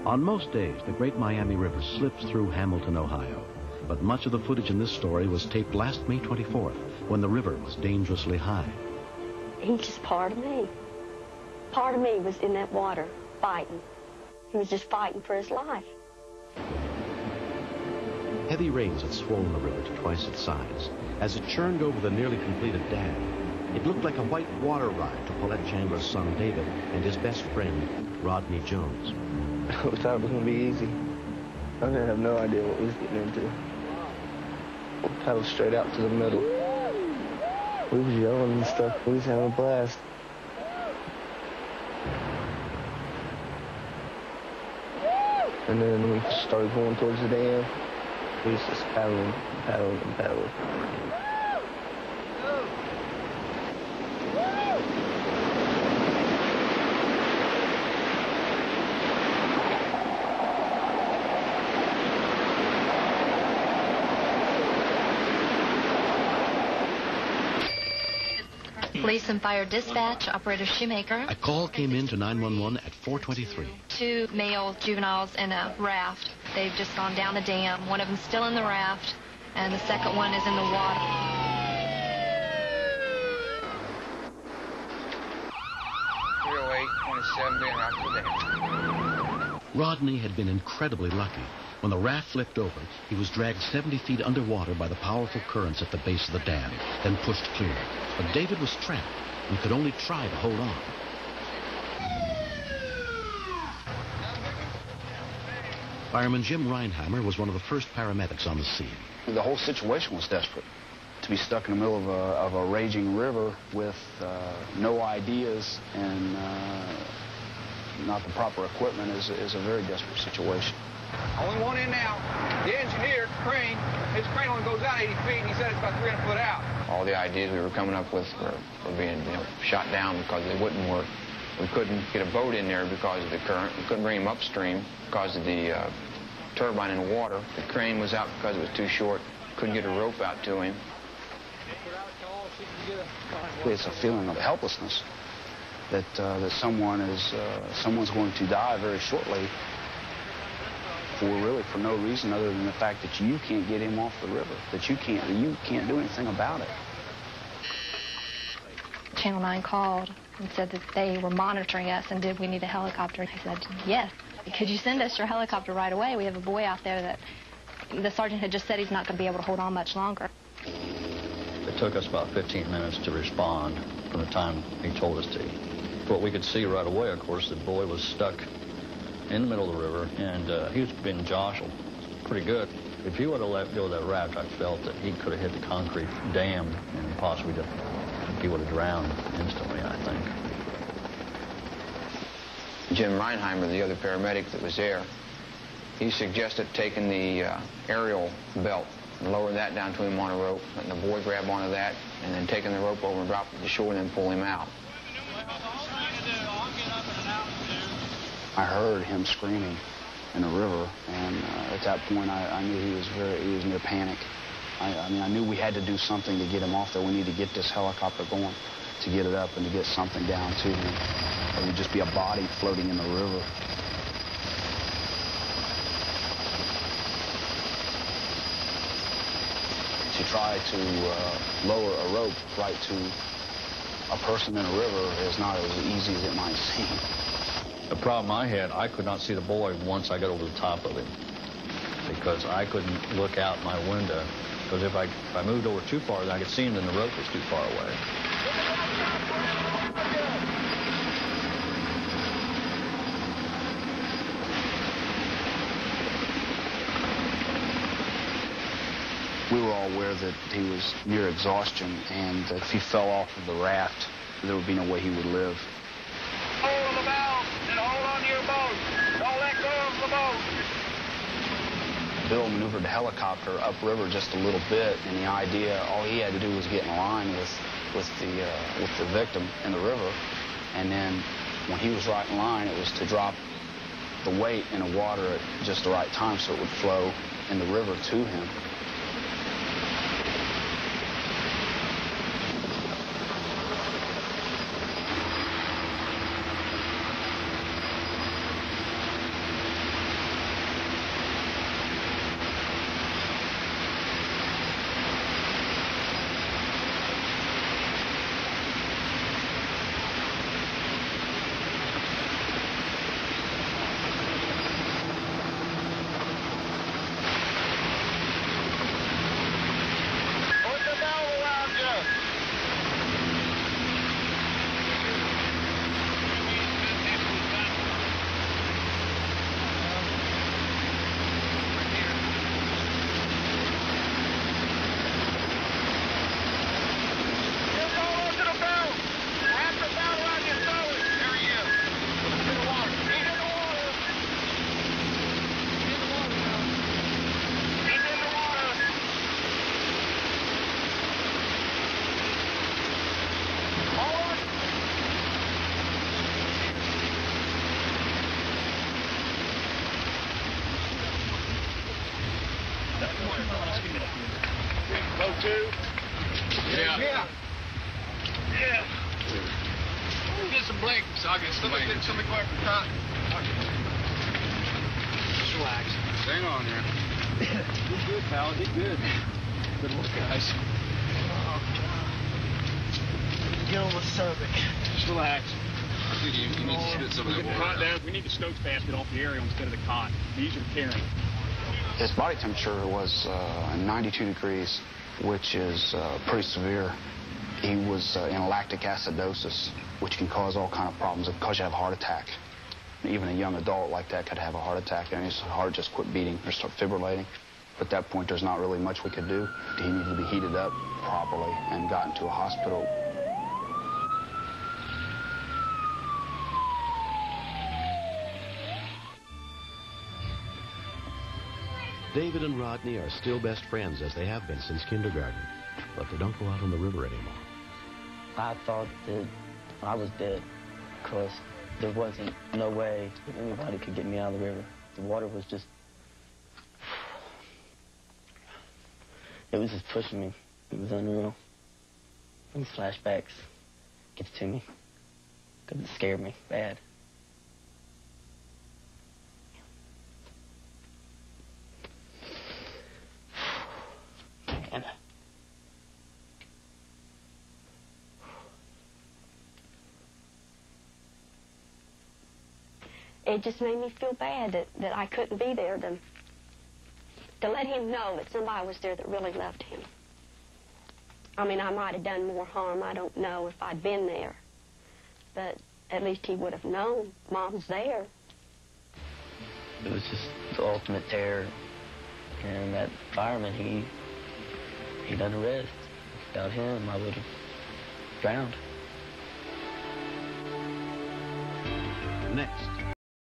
On most days, the Great Miami River slips through Hamilton, Ohio. But much of the footage in this story was taped last May 24th, when the river was dangerously high. He's just part of me. Part of me was in that water, fighting. He was just fighting for his life. Heavy rains had swollen the river to twice its size. As it churned over the nearly completed dam, it looked like a white water ride to Paulette Chandler's son David and his best friend, Rodney Jones. I thought it was going to be easy. I didn't have no idea what we was getting into. We paddled straight out to the middle. We was yelling and stuff. We was having a blast. And then we started going towards the dam. We was just paddling, paddling, and paddling. Police and fire dispatch, operator Shoemaker. A call came in to 911 at 4:23. 2 male juveniles in a raft. They've just gone down the dam. One of them's still in the raft, and the second one is in the water. 308-27 being Raft to the dam. Rodney had been incredibly lucky. When the raft flipped over, he was dragged 70 feet underwater by the powerful currents at the base of the dam, then pushed clear. But David was trapped and could only try to hold on. Fireman Jim Reinheimer was one of the first paramedics on the scene. The whole situation was desperate. To be stuck in the middle of a raging river with no ideas and not the proper equipment is a very desperate situation. Only one in now. The engineer, Crane, his crane only goes out 80 feet, and he said it's about 300 foot out. All the ideas we were coming up with were being shot down because they wouldn't work. We couldn't get a boat in there because of the current. We couldn't bring him upstream because of the turbine in the water. The crane was out because it was too short. Couldn't get a rope out to him. It's a feeling of helplessness that someone's going to die very shortly for no reason other than the fact that you can't get him off the river, that you can't do anything about it. Channel 9 called and said that they were monitoring us and did we need a helicopter. I said, yes. Could you send us your helicopter right away? We have a boy out there that the sergeant had just said he's not going to be able to hold on much longer. It took us about 15 minutes to respond from the time he told us to. What we could see right away, of course, the boy was stuck in the middle of the river, and he was being jostled pretty good. If he would have let go of that raft, I felt that he could have hit the concrete dam and possibly he would have drowned instantly, I think. Jim Reinheimer, the other paramedic that was there, he suggested taking the aerial belt and lowering that down to him on a rope, letting the boy grab onto that, and then taking the rope over and drop it to shore and then pull him out. I heard him screaming in the river, and at that point I knew he was near panic. I mean, I knew we had to do something to get him off there. We need to get this helicopter going, to get it up and to get something down to him. It would just be a body floating in the river. To try to lower a rope right to a person in a river is not as easy as it might seem. The problem I had, I could not see the boy once I got over the top of him because I couldn't look out my window. Because if I moved over too far, I could see him, then the rope was too far away. We were all aware that he was near exhaustion and that if he fell off of the raft, there would be no way he would live. Hold the bow and hold on to your boat. Don't let go of the boat. Bill maneuvered the helicopter upriver just a little bit, and the idea, all he had to do was get in line with the victim in the river, and then when he was right in line, it was to drop the weight in the water at just the right time so it would flow in the river to him. Low 2. Yeah. Get some blankets. I'll get some blankets. Somebody go after cotton. Just relax. Hang on there. Did good, pal. Did good. Good work, guys. Get on the cervix. Just relax. You need to spit some of that water out. We need the Stokes basket off the aerial instead of the cot. Easier to carry. His body temperature was 92 degrees, which is pretty severe. He was in lactic acidosis, which can cause all kind of problems. It can cause you to have a heart attack. Even a young adult like that could have a heart attack, and his heart just quit beating or start fibrillating. At that point, there's not really much we could do. He needed to be heated up properly and gotten to a hospital. David and Rodney are still best friends, as they have been since kindergarten, but they don't go out on the river anymore. I thought that I was dead because there wasn't no way that anybody could get me out of the river. The water was just... It was just pushing me. It was unreal. These flashbacks gets to me because it scared me bad. Man. It just made me feel bad that I couldn't be there to let him know that somebody was there that really loved him. I mean, I might have done more harm, I don't know, if I'd been there. But at least he would have known Mom's there. It was just the ultimate terror. And that fireman, he done the rest. Without him, I would have drowned. Next,